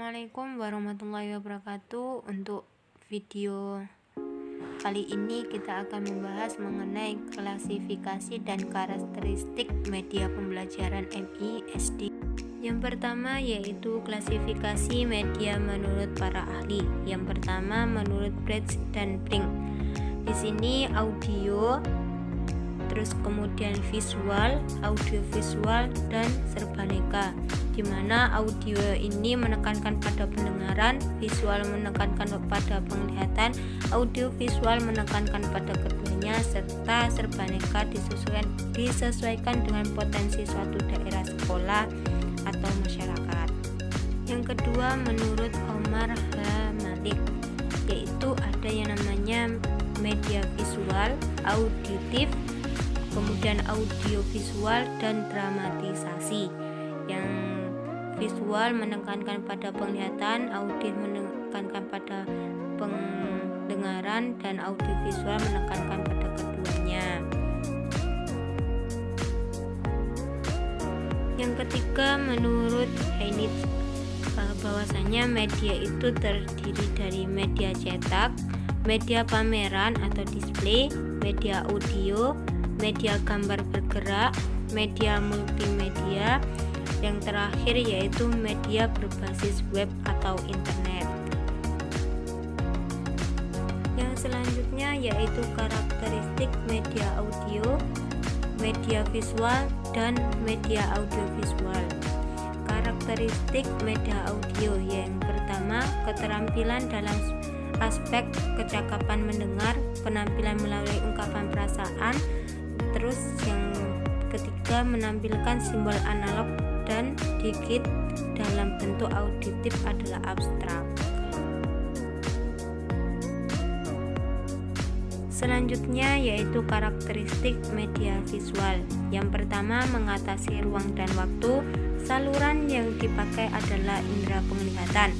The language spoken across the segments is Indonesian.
Assalamualaikum warahmatullahi wabarakatuh. Untuk video kali ini kita akan membahas mengenai klasifikasi dan karakteristik media pembelajaran MI SD. Yang pertama yaitu klasifikasi media menurut para ahli. Yang pertama menurut Brecht dan Brink. Di sini audio, terus kemudian visual, audiovisual, dan serbaneka, di mana audio ini menekankan pada pendengaran, visual menekankan pada penglihatan, audiovisual menekankan pada keduanya, serta serbaneka disesuaikan dengan potensi suatu daerah, sekolah, atau masyarakat. Yang kedua menurut Omar H. Malik, yaitu ada yang namanya media visual, auditif, kemudian audiovisual, dan dramatisasi. Yang visual menekankan pada penglihatan, audio menekankan pada pendengaran, dan audiovisual menekankan pada keduanya. Yang ketiga menurut Heinrich, bahwasanya media itu terdiri dari media cetak, media pameran atau display, media audio, media gambar bergerak, media multimedia, yang terakhir yaitu media berbasis web atau internet. Yang selanjutnya yaitu karakteristik media audio, media visual, dan media audiovisual. Karakteristik media audio yang pertama, keterampilan dalam aspek kecakapan mendengar, penampilan melalui ungkapan perasaan. Terus yang ketiga menampilkan simbol analog dan digit dalam bentuk auditif adalah abstrak. Selanjutnya yaitu karakteristik media visual. Yang pertama mengatasi ruang dan waktu, saluran yang dipakai adalah indera penglihatan.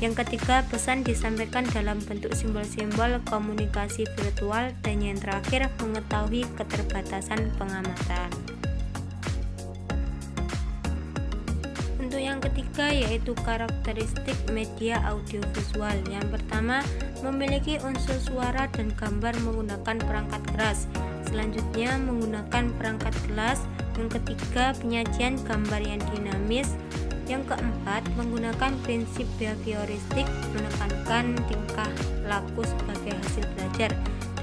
Yang ketiga, pesan disampaikan dalam bentuk simbol-simbol komunikasi virtual, dan yang terakhir mengetahui keterbatasan pengamatan. Untuk yang ketiga yaitu karakteristik media audiovisual. Yang pertama memiliki unsur suara dan gambar menggunakan perangkat keras. Selanjutnya menggunakan perangkat kelas. Yang ketiga penyajian gambar yang dinamis. Yang keempat menggunakan prinsip behavioristik, menekankan tingkah laku sebagai hasil belajar,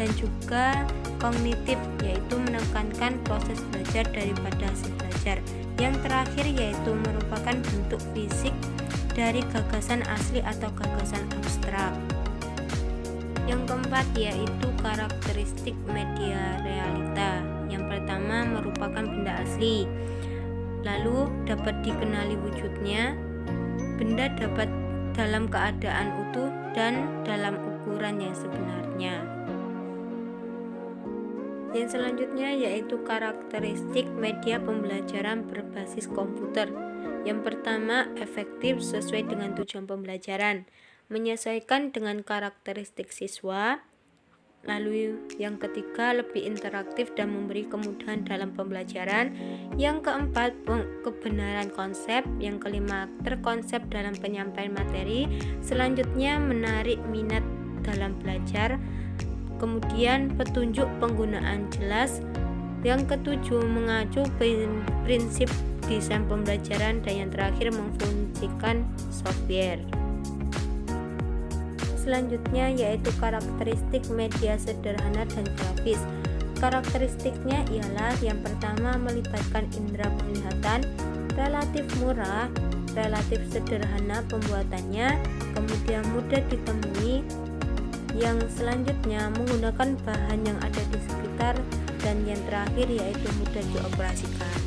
dan juga kognitif, yaitu menekankan proses belajar daripada hasil belajar. Yang terakhir yaitu merupakan bentuk fisik dari gagasan asli atau gagasan abstrak. Yang keempat yaitu karakteristik media realita. Yang pertama merupakan benda asli, lalu dapat dikenali wujudnya. Benda dapat dalam keadaan utuh dan dalam ukuran yang sebenarnya. Yang selanjutnya yaitu karakteristik media pembelajaran berbasis komputer. Yang pertama efektif sesuai dengan tujuan pembelajaran, menyesuaikan dengan karakteristik siswa. Lalu yang ketiga lebih interaktif dan memberi kemudahan dalam pembelajaran. Yang keempat kebenaran konsep. Yang kelima terkonsep dalam penyampaian materi. Selanjutnya menarik minat dalam belajar. Kemudian petunjuk penggunaan jelas. Yang ketujuh mengacu prinsip desain pembelajaran, dan yang terakhir memfungsikan software. Selanjutnya yaitu karakteristik media sederhana dan grafis. Karakteristiknya ialah yang pertama melibatkan indera penglihatan, relatif murah, relatif sederhana pembuatannya, kemudian mudah ditemui. Yang selanjutnya menggunakan bahan yang ada di sekitar, dan yang terakhir yaitu mudah dioperasikan.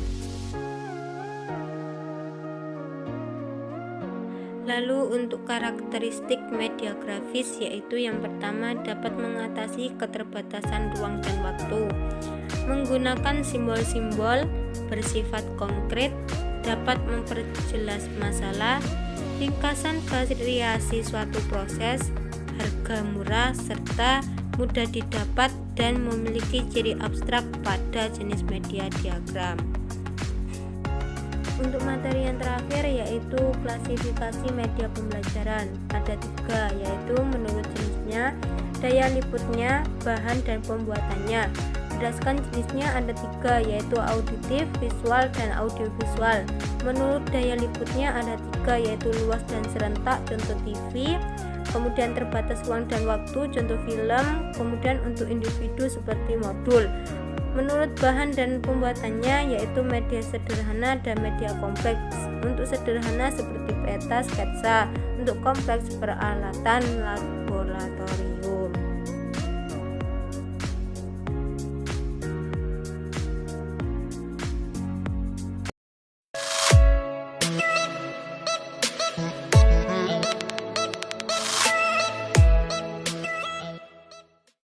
Lalu untuk karakteristik media grafis yaitu yang pertama dapat mengatasi keterbatasan ruang dan waktu, menggunakan simbol-simbol bersifat konkret, dapat memperjelas masalah, ringkasan variasi suatu proses, harga murah, serta mudah didapat, dan memiliki ciri abstrak pada jenis media diagram. Untuk materi yang terakhir yaitu klasifikasi media pembelajaran. Ada 3, yaitu menurut jenisnya, daya liputnya, bahan dan pembuatannya. Berdasarkan jenisnya ada 3, yaitu auditif, visual, dan audiovisual. Menurut daya liputnya ada 3, yaitu luas dan serentak, contoh TV. Kemudian terbatas ruang dan waktu, contoh film. Kemudian untuk individu seperti modul. Menurut bahan dan pembuatannya yaitu media sederhana dan media kompleks. Untuk sederhana seperti peta, sketsa. Untuk kompleks peralatan laboratorium.